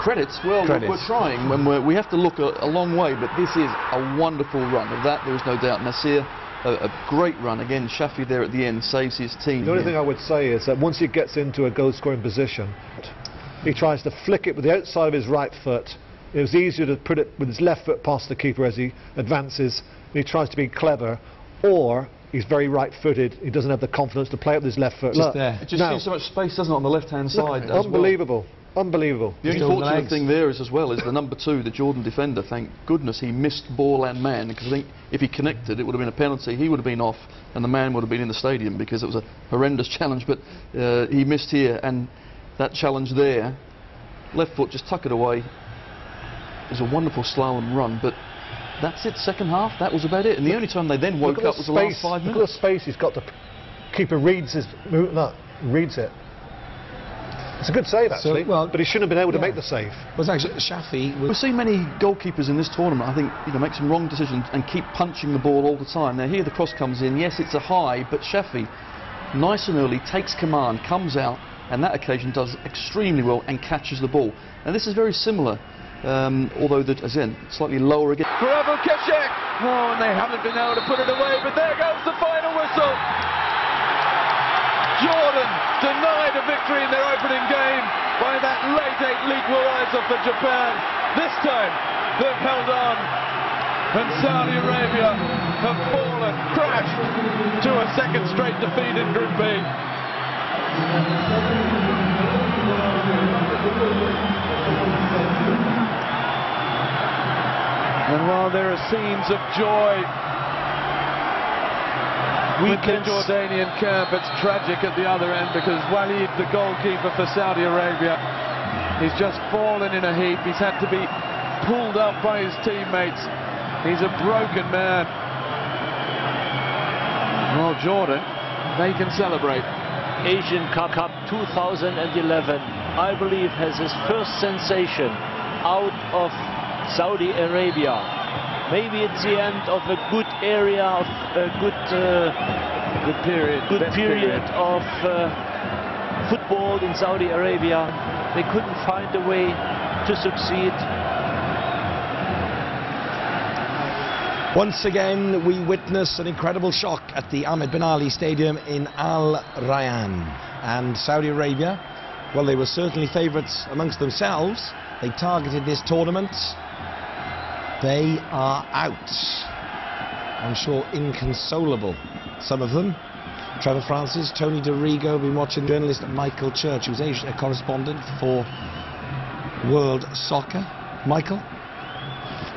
Credits, well, we're trying. When we have to look a long way, but this is a wonderful run. Of that, there is no doubt. Nasir, a great run. Again, Shafii there at the end saves his team. The only thing I would say is that once he gets into a goal-scoring position, he tries to flick it with the outside of his right foot. It was easier to put it with his left foot past the keeper as he advances. He tries to be clever, or he's very right-footed. He doesn't have the confidence to play up with his left foot. Just there. It just seems so much space, doesn't it, on the left-hand side? Unbelievable. Unbelievable. The only fortunate thing there is, as well, is the number 2, the Jordan defender. Thank goodness he missed ball and man, because I think if he connected, it would have been a penalty. He would have been off, and the man would have been in the stadium, because it was a horrendous challenge. But he missed here, and that challenge there, left foot, just tuck it away. It was a wonderful slalom run, but that's it. Second half, that was about it. And the only time they then woke up was the last 5 minutes. Look at the space he's got. The keeper reads his reads it. It's a good save, actually, but he shouldn't have been able to make the save. Was actually Shafii. We've seen many goalkeepers in this tournament, I think, make some wrong decisions and keep punching the ball all the time. Now here the cross comes in. Yes, it's a high, but Shafii, nice and early, takes command, comes out, and that occasion does extremely well and catches the ball. And this is very similar, although again slightly lower again. Forever Keshek. Oh, and they haven't been able to put it away, but there goes the final whistle. Jordan denied a victory in their opening game by that late 8 league equaliser for Japan. This time they've held on, and Saudi Arabia have fallen, crashed to a second straight defeat in Group B. And while there are scenes of joy within the Jordanian camp, it's tragic at the other end, because Walid, the goalkeeper for Saudi Arabia, he's just fallen in a heap. He's had to be pulled up by his teammates. He's a broken man. Well, Jordan, they can celebrate. Asian Cup 2011, I believe, has his first sensation out of Saudi Arabia. Maybe it's the end of a good area, of a good period of football in Saudi Arabia. They couldn't find a way to succeed. Once again, we witness an incredible shock at the Ahmed Ben Ali Stadium in Al Rayyan. And Saudi Arabia, well, they were certainly favourites amongst themselves. They targeted this tournament. They are out. I'm sure inconsolable, some of them. Trevor Francis, Tony DeRigo, been watching journalist Michael Church, who's Asia correspondent for World Soccer. Michael,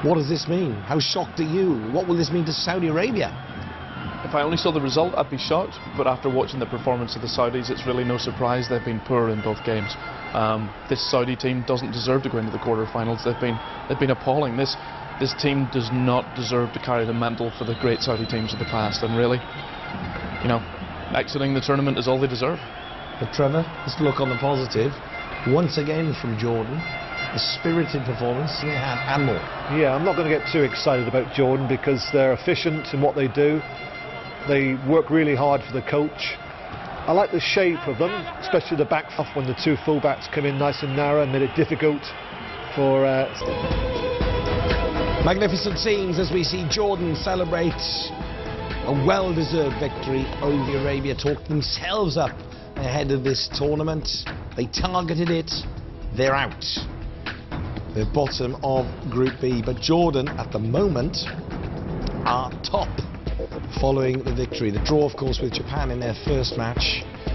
what does this mean? How shocked are you? What will this mean to Saudi Arabia? If I only saw the result, I'd be shocked, but after watching the performance of the Saudis, it's really no surprise they've been poor in both games. This Saudi team doesn't deserve to go into the quarter-finals. They've been appalling. This team does not deserve to carry the mantle for the great Saudi teams of the past, and really, exiting the tournament is all they deserve. But Trevor, let's look on the positive. Once again from Jordan, a spirited performance, and more. Yeah, I'm not going to get too excited about Jordan, because they're efficient in what they do. They work really hard for the coach. I like the shape of them, especially the back half when the two fullbacks come in nice and narrow and made it difficult for... Magnificent scenes as we see Jordan celebrate a well-deserved victory over Arabia, talked themselves up ahead of this tournament. They targeted it, they're out. They're bottom of Group B, but Jordan at the moment are top following the victory. The draw, of course, with Japan in their first match.